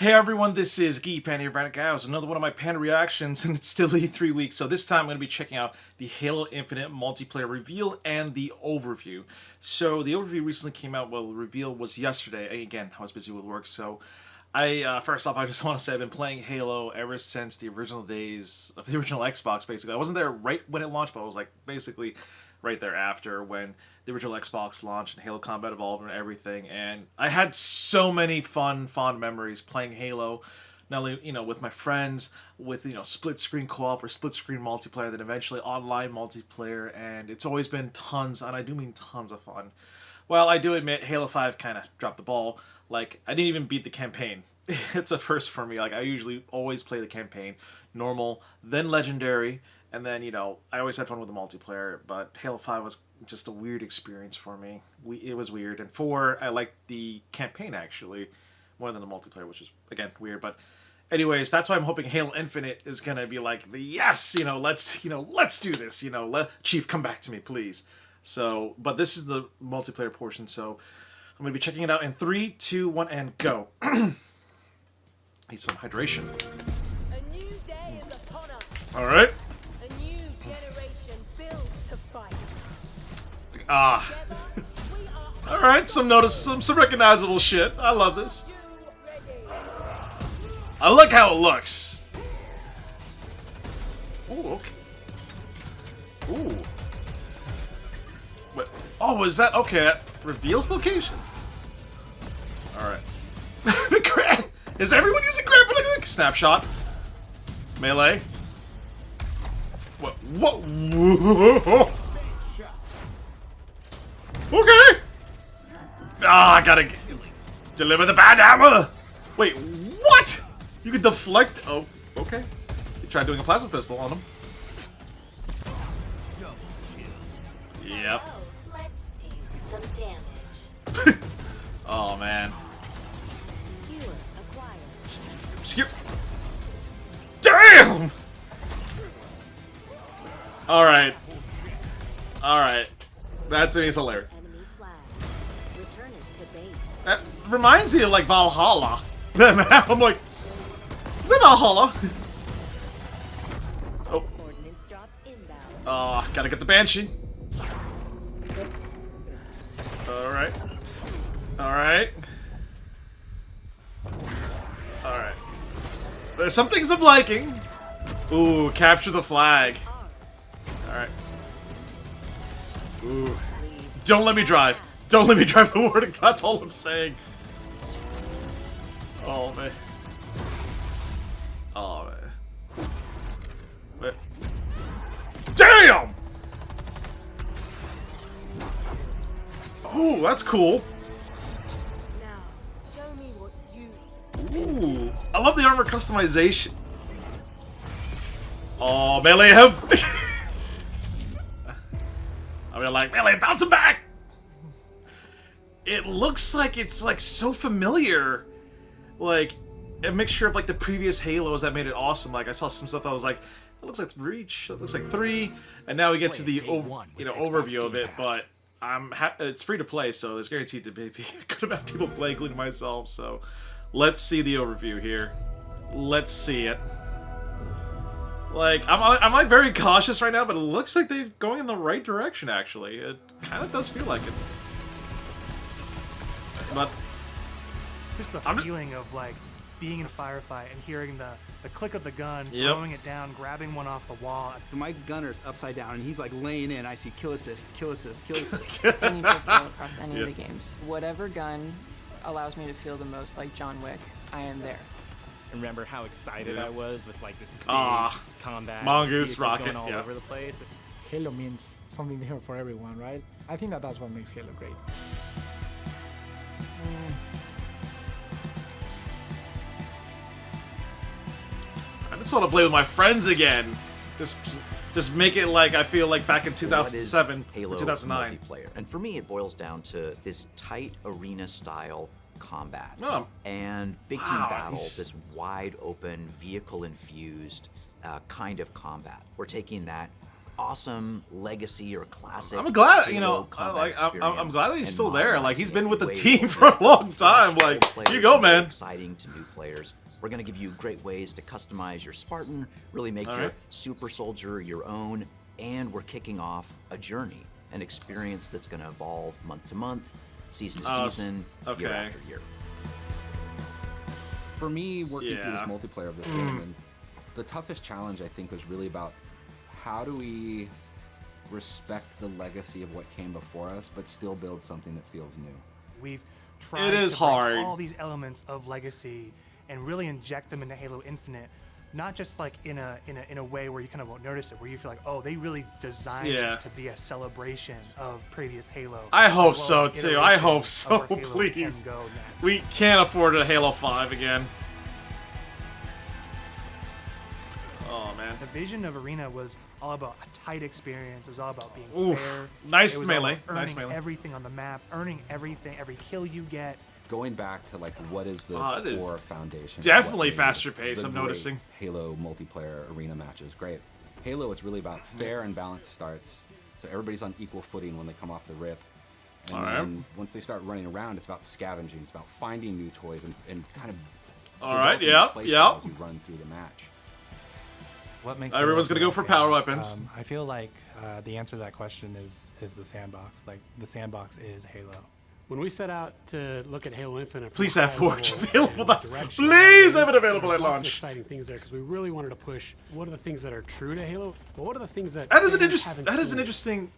Hey everyone, this is Panda here, Radic Guys. Another one of my Panda reactions, and it's still E3 week, so this time I'm going to be checking out the Halo Infinite multiplayer reveal and the overview. So the overview recently came out, well, the reveal was yesterday. Again, I was busy with work, so first off, I just want to say I've been playing Halo ever since the original days of the original Xbox, basically. I wasn't there right when it launched, but I was like, basically right there after when the original Xbox launched and Halo Combat Evolved and everything, and I had so many fond memories playing Halo, not only with my friends, with split screen co-op or split screen multiplayer, then eventually online multiplayer, and it's always been tons, and I do mean tons of fun. Well, I do admit Halo 5 kind of dropped the ball. Like, I didn't even beat the campaign. It's a first for me. Like, I usually always play the campaign, normal, then legendary, and then, I always had fun with the multiplayer, but Halo 5 was just a weird experience for me. It was weird. And 4, I liked the campaign, actually, more than the multiplayer, which is, again, weird. But anyways, that's why I'm hoping Halo Infinite is going to be like, yes, let's do this. Let Chief come back to me, please. So, but this is the multiplayer portion, so I'm going to be checking it out in 3, 2, 1, and go. Need some hydration. A new day is upon us. All right. A new generation built to fight. Ah. Together, we are All right. Some recognizable shit. I love this. you ready. I like how it looks. Ooh. Okay. Ooh. What? Oh, is that okay? That reveals location. All right. Is everyone using grappling hook? Snapshot. Melee. What? What? Okay. Ah, I gotta deliver the bad hammer. Wait, what? You can deflect. Oh, okay. You tried doing a plasma pistol on him. Yep. Oh, let's do some damage. Oh man. Skewer acquired. Skip. Damn. All right. All right. That to me is hilarious. Enemy flag. Return it to base. That reminds me of like Valhalla. I'm like, is that Valhalla? Oh. Ordnance drop inbound. Oh, gotta get the Banshee. Alright. Alright. Alright. There's some things I'm liking. Ooh, capture the flag. Alright. Ooh. Don't let me drive. Don't let me drive the warning. That's all I'm saying. Oh, man. Oh, man. Wait. Damn! Oh, that's cool. Now, show me what you Ooh, I love the armor customization. Oh, melee him! I mean, like, melee, bounce him back! It looks like it's, like, so familiar. Like, a mixture of, like, the previous Halos that made it awesome. Like, I saw some stuff that was like, it looks like Reach, it looks like 3, and now we get to the, overview of it, but it's free to play, so there's guaranteed to be a good amount of people playing, including myself, so let's see the overview here. Let's see it. Like, I'm like very cautious right now, but it looks like they're going in the right direction, actually. It kind of does feel like it. But just the feeling of like being in a firefight and hearing the click of the gun, Yep. throwing it down, grabbing one off the wall. So my gunner's upside down and he's like laying in. I see kill assist, kill assist, kill assist. Any pistol across any Yep. of the games. Whatever gun allows me to feel the most like John Wick, I am there. Remember how excited Yeah. I was with like this big Ah, combat, Mongoose vehicles rocket, going all yeah. over the place. Halo means something different for everyone, right? I think that's what makes Halo great. I just want to play with my friends again. Just make it like I feel like back in 2007, What is Halo 2009. multiplayer? And for me, it boils down to this tight arena-style combat Oh. and big Wow, team battle. he's- This wide-open, vehicle-infused kind of combat. We're taking that awesome legacy or classic. I'm glad, you Halo know, combat I'm experience glad that he's and still there. Like, he's been with the modernizing it team in for a way long that time. fresh Like, players here you go, and man. exciting to new players. We're going to give you great ways to customize your Spartan, really make All your right. super soldier your own, and we're kicking off a journey, an experience that's going to evolve month to month, season to season, okay. year after year. For me, working through this Yeah. multiplayer of this game, and the toughest challenge I think was really about how do we respect the legacy of what came before us, but still build something that feels new. We've tried is to bring hard. all these elements of legacy and really inject them into Halo Infinite, not just like in a way where you kind of won't notice it, where you feel like, oh, they really designed Yeah. this to be a celebration of previous Halo. I as hope well so, as too. I iteration hope of so, where Halo can please. go next. We can't afford a Halo 5 again. Oh, man. The vision of Arena was all about a tight experience. It was all about being Oof. fair. Nice It was all melee. about Nice earning melee. everything on the map, earning everything, every kill you get. Going back to like what is the Oh, it is core foundation? of definitely what made faster pace, the I'm great noticing. Halo multiplayer arena matches. Great. Halo, it's really about fair and balanced starts, so everybody's on equal footing when they come off the rip. And All right. then once they start running around, it's about scavenging. It's about finding new toys and kind of All right, developing yep, play yep. styles as you run through the match. What makes Everyone's Halo gonna go for good, power weapons. I feel like the answer to that question is the sandbox. Like the sandbox is Halo. When we set out to look at Halo Infinite, from Please a have high Forge level available. and That's- direction, please have it there's available at lots of launch. exciting things there because we really wanted to push. What are the things that are true to Halo? But what are the things that That is an fans interesting. haven't That is an seen? interesting.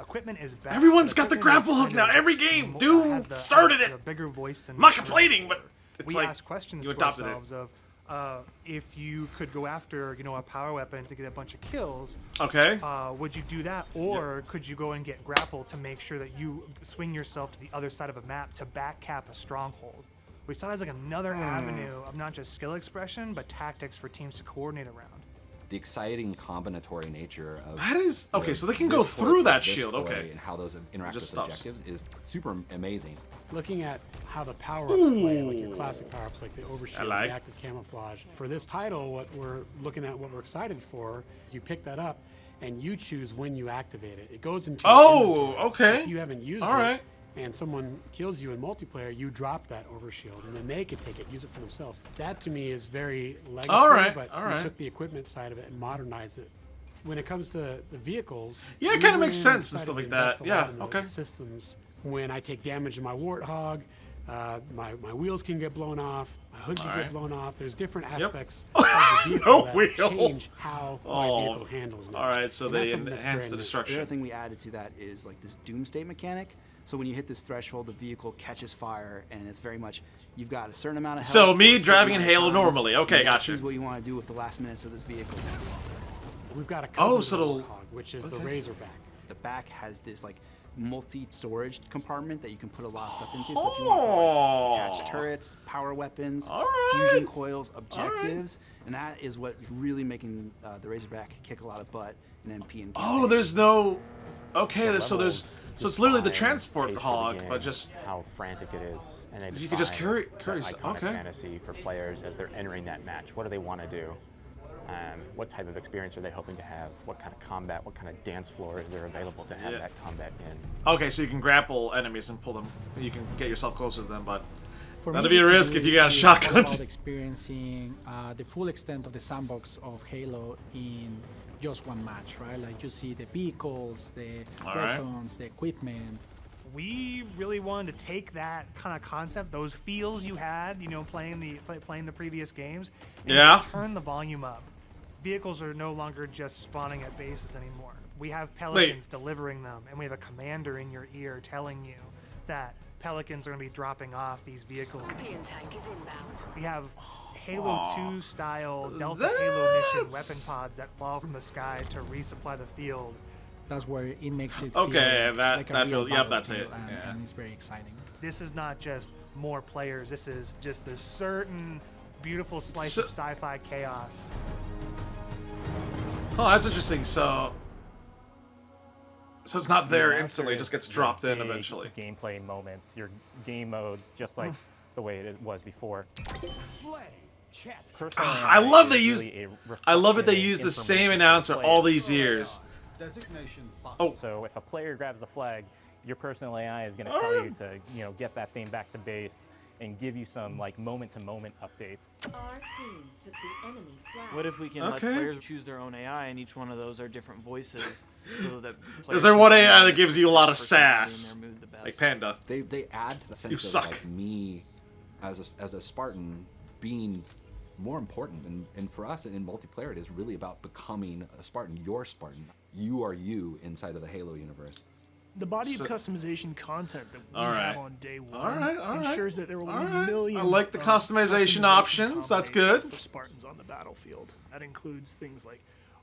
Equipment is bad. Everyone's but got the equipment is grapple hook kind now. of Every game. has Doom the- started has it. a bigger voice than I'm not complaining, but it's we like ask questions you to adopted ourselves of if you could go after a power weapon to get a bunch of kills. Okay. Would you do that, or could you go and get grapple to make sure that you swing yourself to the other side of a map to back cap a stronghold? We saw it as like another avenue of not just skill expression, but tactics for teams to coordinate around. The exciting combinatory nature of That is- you okay, know, so they can this go toy through plus that this shield, toy okay. and how those interact Just with stops. objectives is super amazing. Looking at how the power-ups play, like your classic power-ups, like the overshield, like. the active camouflage. For this title, what we're looking at, what we're excited for, is you pick that up and you choose when you activate it. It goes into your Oh, inventory. okay. If you haven't used All it, right. and someone kills you in multiplayer, you drop that overshield, and then they can take it, use it for themselves. That to me is very legacy, All right, but all we right. took the equipment side of it and modernized it. When it comes to the vehicles, Yeah, it we kinda makes really sense and decided stuff to like that. invest a Yeah, lot in the okay. systems. When I take damage in my Warthog, my wheels can get blown off, my hood can All get right. blown off. There's different Yep. aspects of the vehicle No that wheel. change how my Oh. vehicle handles now. All right, so And they that's something that's enhance the brand new. The destruction. other thing we added to that is like this doomsday mechanic. So when you hit this threshold, the vehicle catches fire, and it's very much you've got a certain amount of health. So for me a certain driving in amount of Halo time, normally. Okay, you gotta gotcha. Choose what you want to do with the last minutes of this vehicle. We've got a Oh, cousin so to the it'll- Warthog, which is the okay. Razorback. The back has this like multi-storage compartment that you can put a lot of stuff into. So if you want to Oh. put, like, attach turrets, power weapons, All right. fusion coils, objectives, and that is what really making the Razorback kick a lot of butt in MP and Oh, campaign. there's no. Okay, The so there's. levels So it's literally the define transport pace for the hog, game, but just. how frantic it is, and they You could just define carry that iconic okay. fantasy for players as they're entering that match. What do they want to do? What type of experience are they hoping to have? What kind of combat? What kind of dance floor is there available to have Yeah. that combat in? Okay, so you can grapple enemies and pull them. You can get yourself closer to them, but For that'd me, be a to risk me, if you got a it's all shotgun. about experiencing the full extent of the sandbox of Halo in just one match, right? Like you see the vehicles, the All right. weapons, the equipment. We really wanted to take that kind of concept, those feels you had, playing the previous games, and Yeah. turn the volume up. Vehicles are no longer just spawning at bases anymore. We have Pelicans delivering them, and we have a commander in your ear telling you that Pelicans are going to be dropping off these vehicles. Tank is inbound. We have Halo Aw. 2 style Delta Halo mission weapon That's- pods that fall from the sky to resupply the field. That's where it makes it Okay, feel that- like a that real feels- yep, that's battlefield, it, and, yeah. and it's very exciting. This is not just more players. This is just this certain beautiful slice So- of sci-fi chaos. Oh, that's interesting. So it's not there Master instantly; it just gets the dropped in big eventually. Gameplay moments, your game modes, just like the way was before. Personally, I love they is use. really a I love it. They reflection use and the same information for announcer players. all these years. Oh. So if a player grabs a flag, your personal AI is going to tell you to, get that thing back to base and give you some like moment-to-moment updates. Our team took the enemy flag. What if we can let players choose their own AI, and each one of those are different voices, so that Is there one AI that gives you a lot of sass, like Panda? They add to the sense You of suck. like me as a Spartan being more important, and for us in multiplayer, it is really about becoming a Spartan. You're Spartan. You are you inside of the Halo universe. The body of customization content that we All right. have on day one All right. ensures that there will All be right. millions. I like the of customization options. That's good. combinations for Spartans on the battlefield. That includes things like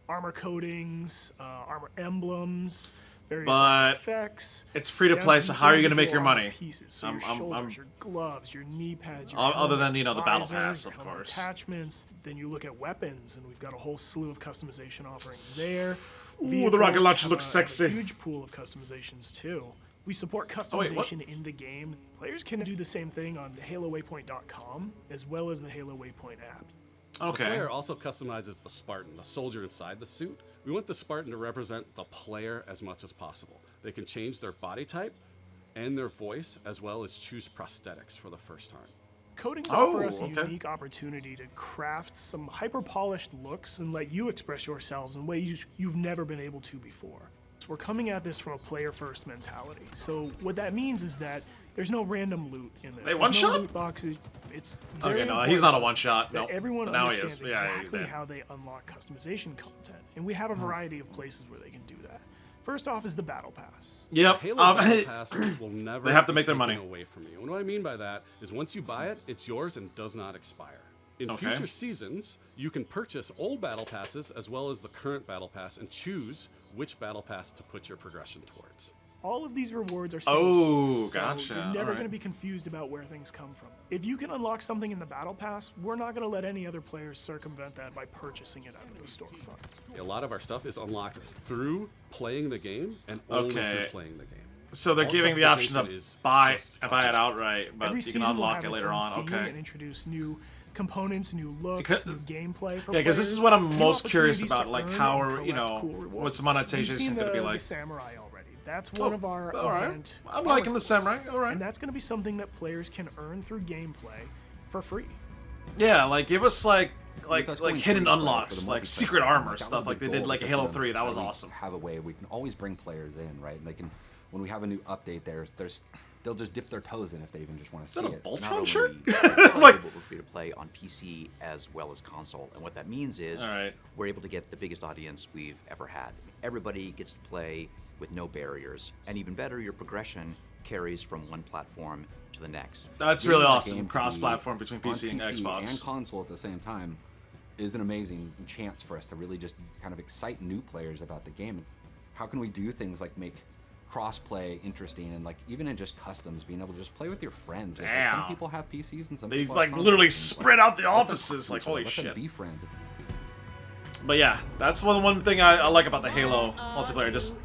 armor coatings, armor emblems, various But effects. it's free to down play, the so how are you gonna make individual your armor money? Pieces, so your shoulders, your gloves, your knee pads, your Other than, helmet, the battle visor, pass, your of helmet course. attachments. Then you look at weapons, and we've got a whole slew of customization offerings there. Ooh, the rocket Vehicles launcher have looks a sexy. huge pool of customizations too. We support Oh, wait, what? customization in the game. Players can do the same thing on HaloWaypoint.com as well as the Halo Waypoint app. The player also customizes the Spartan, the soldier inside the suit. We want the Spartan to represent the player as much as possible. They can change their body type and their voice, as well as choose prosthetics for the first time. Coatings offer us a unique opportunity to craft some hyper-polished looks and let you express yourselves in ways you've never been able to before. So we're coming at this from a player-first mentality. So what that means is that there's no random loot in this. Wait, There's one-shot? no loot boxes. It's very Okay, no, he's not a important one-shot. that No. everyone Now he understands is. Yeah, he's exactly dead. how they unlock customization content, and we have a variety of places where they can do that. First off is the Battle Pass. Yep. Halo Battle Pass will never They have to be make their taken money. away from you. And what I mean by that is once you buy it, it's yours and does not expire. In Okay. future seasons, you can purchase old Battle Passes as well as the current Battle Pass and choose which Battle Pass to put your progression towards. All of these rewards are Oh, so gotcha. you're never Alright. going to be confused about where things come from. If you can unlock something in the Battle Pass, we're not going to let any other players circumvent that by purchasing it out of the storefront. A lot of our stuff is unlocked through playing the game and only Okay. through playing the game. So they're All giving the option to customization is buy just it custom. outright, but Every you can season will unlock have it its later own on. theme Okay. and introduce new components, new looks, Because- new gameplay for Yeah, because this players, is what I'm new most curious opportunities about, to like earn how and are, collect cool rewards. what's the monetization We've seen going to be the like? Samurai already. That's one of our all right. event I'm liking the articles. Samurai. All right. And that's going to be something that players can earn through gameplay for free. Yeah, like give us like With us going hidden free to play unlocks, for the like multiplayer, secret armor that stuff, was like the they did goal, like because Halo then 3. That was we awesome. Have a way we can always bring players in, right? And they can, when we have a new update, they'll just dip their toes in if they even just want to see that a it. Voltron Not only shirt? are we able for free to play on PC as well as console, and what that means is we're able to get the biggest audience we've ever had. Everybody gets to play with no barriers, and even better, your progression carries from one platform to the next. That's Getting really that awesome. game to Cross-platform be between on PC and Xbox. and console at the same time is an amazing chance for us to really just kind of excite new players about the game. How can we do things like make cross-play interesting, and like even in just customs, being able to just play with your friends. Like, Damn. some people have PCs and some They people like have literally consoles, and, spread out the let them offices. talk Like to each other, holy let shit. them be friends. But yeah, that's one thing I like about the Halo multiplayer, just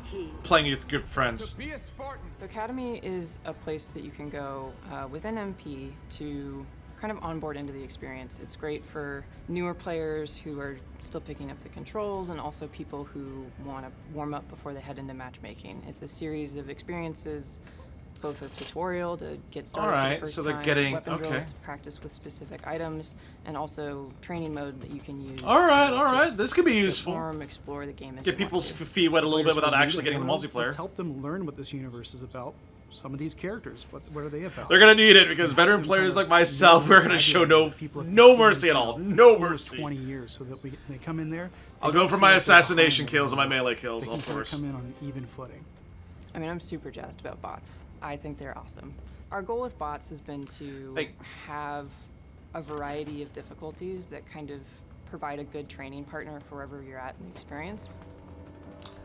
playing with good friends. The Academy is a place that you can go with an MP to kind of onboard into the experience. It's great for newer players who are still picking up the controls, and also people who want to warm up before they head into matchmaking. It's a series of experiences, both a tutorial to get started for Alright, the first so they're time, getting- weapon okay. drills to practice with specific items, and also training mode that you can use. Alright, to alright, just this could be useful. perform, explore the game as Get you want people's to. feet wet a little bit Players without who are new actually to getting the Halo, multiplayer. Let's help them learn what this universe is about. Some of these characters, what are they about? They're gonna need it because veteran players like myself, we're gonna show no mercy at all. No over mercy. 20 years, so that they come in there. I'll they go don't for feel my like they're assassination behind kills and my everyone melee else. kills, They can of kinda course. come in on an even footing. I mean, I'm super jazzed about bots. I think they're awesome. Our goal with bots has been to have a variety of difficulties that kind of provide a good training partner for wherever you're at in the experience.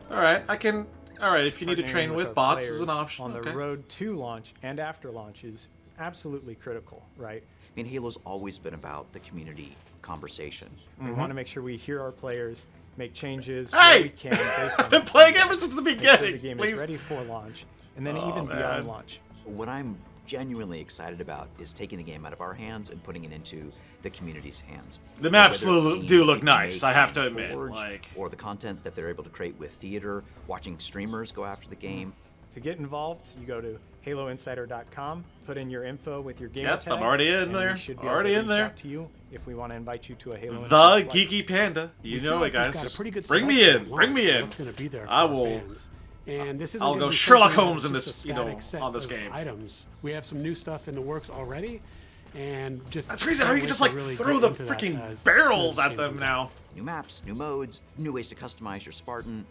Alright, Alright, if you need to Partnering train with our bots is an players option. on the okay. road to launch and after launch is absolutely critical, right? I mean, Halo's always been about the community conversation. We want to make sure we hear our players, make changes Hey! where we can based on I've been the playing context, ever since the make sure beginning, the game please. is ready for launch, and then Oh, even man. beyond launch. When I'm genuinely excited about is taking the game out of our hands and putting it into the community's hands. The maps Whether it's seeing do what look we can nice, make I have in to admit. Forge, Like, or the content that they're able to create with theater, watching streamers go after the game. To get involved, you go to haloinsider.com, put in your info with your gamer Yep, tag. I'm already in and there. We should be Already able in to reach there. out to you if we want to invite you to a Halo the Infinite flight. Geeky Panda. You We feel know like it, guys. we've got a Just pretty good bring me selection in. at Bring me launch, in. what's gonna be there for I our will. fans. And this isn't I'll gonna go be Sherlock something Holmes in that's this, just a static set on this of game. Items. We have some new stuff in the works already, and just That's crazy how you can just like throw the freaking barrels at them now. New maps, new modes, new ways to customize your Spartan.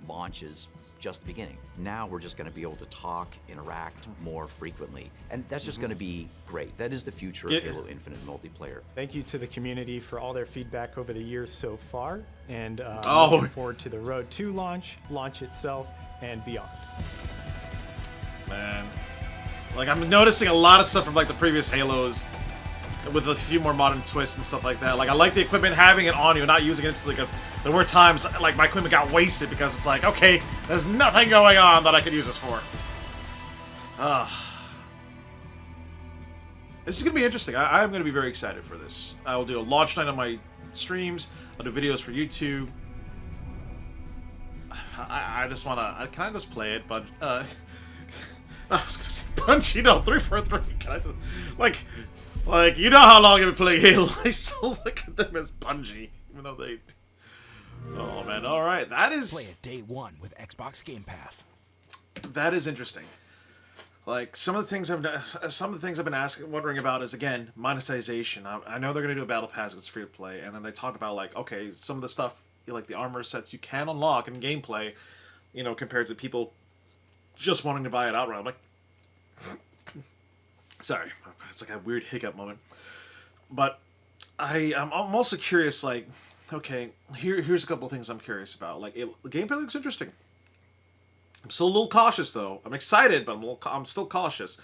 Launch is just the beginning. Now we're just going to be able to talk, interact more frequently, and that's just going to be great. That is the future of Halo Infinite multiplayer. Thank you to the community for all their feedback over the years so far, and looking forward to the road to launch itself, and beyond. Man, like I'm noticing a lot of stuff from like the previous Halos, with a few more modern twists and stuff like that. Like I like the equipment having it on you, not using it instantly, because there were times like my equipment got wasted because it's like, okay, there's nothing going on that I could use this for. This is gonna be interesting. I'm gonna be very excited for this. I will do a launch night on my streams. I'll do videos for YouTube. I just wanna. Can I just play it? But I was gonna say Bungie. No, 343. Can I just like you know how long I've been playing Halo? I still look at them as Bungie, even though they. Oh man! All right, that is. Play it day one with Xbox Game Pass. That is interesting. Like some of the things I've been wondering about is again monetization. I know they're gonna do a battle pass. It's free to play, and then they talk about like okay, some of the stuff like the armor sets you can unlock in gameplay, you know, compared to people just wanting to buy it outright. I'm like, sorry, it's like a weird hiccup moment. But I'm also curious. Like, okay, here's a couple of things I'm curious about. Like, the gameplay looks interesting. I'm still a little cautious though. I'm excited, but I'm still cautious.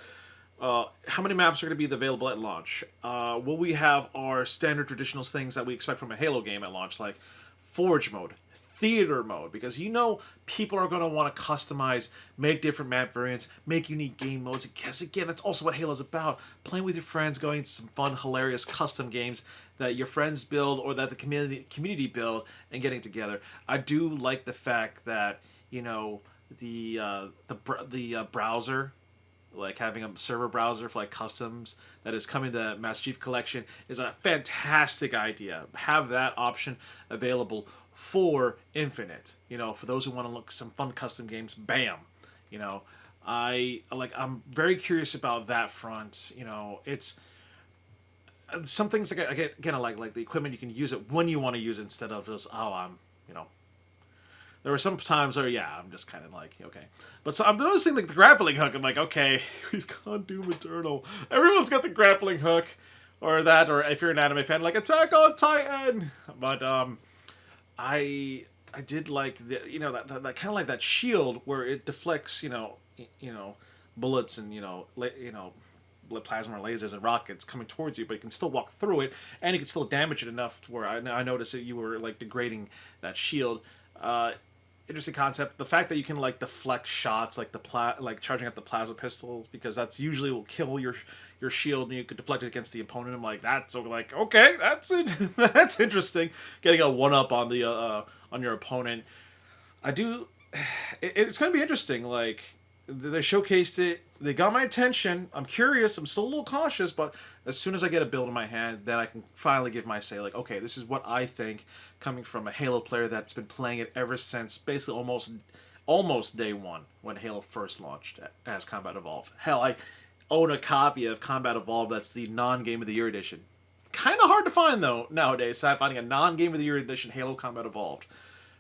How many maps are going to be available at launch? Will we have our standard traditional things that we expect from a Halo game at launch, like Forge mode, Theater mode? Because you know people are going to want to customize, make different map variants, make unique game modes. Because again, that's also what Halo's about. Playing with your friends, going to some fun, hilarious custom games that your friends build or that the community build and getting together. I do like the fact that, you know, the browser, like having a server browser for like customs that is coming to Master Chief Collection is a fantastic idea. Have that option available for Infinite. You know, for those who want to look some fun custom games, bam. You know, I'm very curious about that front. You know, it's some things like again like the equipment, you can use it when you want to use it instead of just you know. There were some times where, yeah, I'm just kind of like, okay. But so I'm noticing, like, the grappling hook. I'm like, okay, we've got Doom Eternal. Everyone's got the grappling hook. Or that, or if you're an anime fan, like, Attack on Titan! But, I did like, you know, that kind of like that shield where it deflects, you know, bullets and, plasma lasers and rockets coming towards you, but you can still walk through it, and you can still damage it enough to where I noticed that you were, like, degrading that shield. Interesting concept. The fact that you can like deflect shots, like like charging up the plasma pistol, because that's usually will kill your shield, and you could deflect it against the opponent. I'm like, that's like okay, that's it. That's interesting. Getting a 1-up on the on your opponent. It's gonna be interesting. Like they showcased it. They got my attention. I'm curious. I'm still a little cautious, but as soon as I get a build in my hand, then I can finally give my say. Like, okay, this is what I think, coming from a Halo player that's been playing it ever since basically almost day one when Halo first launched as Combat Evolved. Hell, I own a copy of Combat Evolved. That's the non-Game of the Year edition. Kind of hard to find though nowadays. So I'm finding a non-Game of the Year edition Halo Combat Evolved.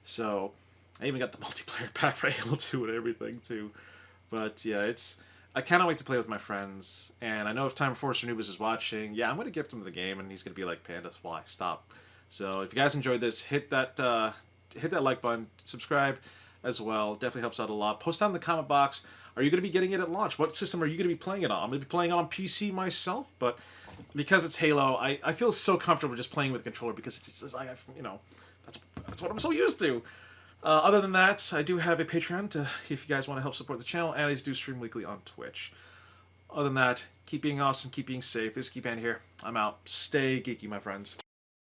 So I even got the multiplayer pack for Halo 2 and everything too. But yeah, I cannot wait to play with my friends, and I know if Time Force Anubis is watching, yeah, I'm going to gift him the game, and he's going to be like, Panda, why? Stop. So if you guys enjoyed this, hit that like button, subscribe as well. Definitely helps out a lot. Post down in the comment box, are you going to be getting it at launch? What system are you going to be playing it on? I'm going to be playing it on PC myself, but because it's Halo, I feel so comfortable just playing with a controller, because it's just like, you know, that's what I'm so used to. Other than that, I do have a Patreon if you guys want to help support the channel, and I do stream weekly on Twitch. Other than that, keep being awesome, keep being safe. This is Panda here. I'm out. Stay geeky, my friends.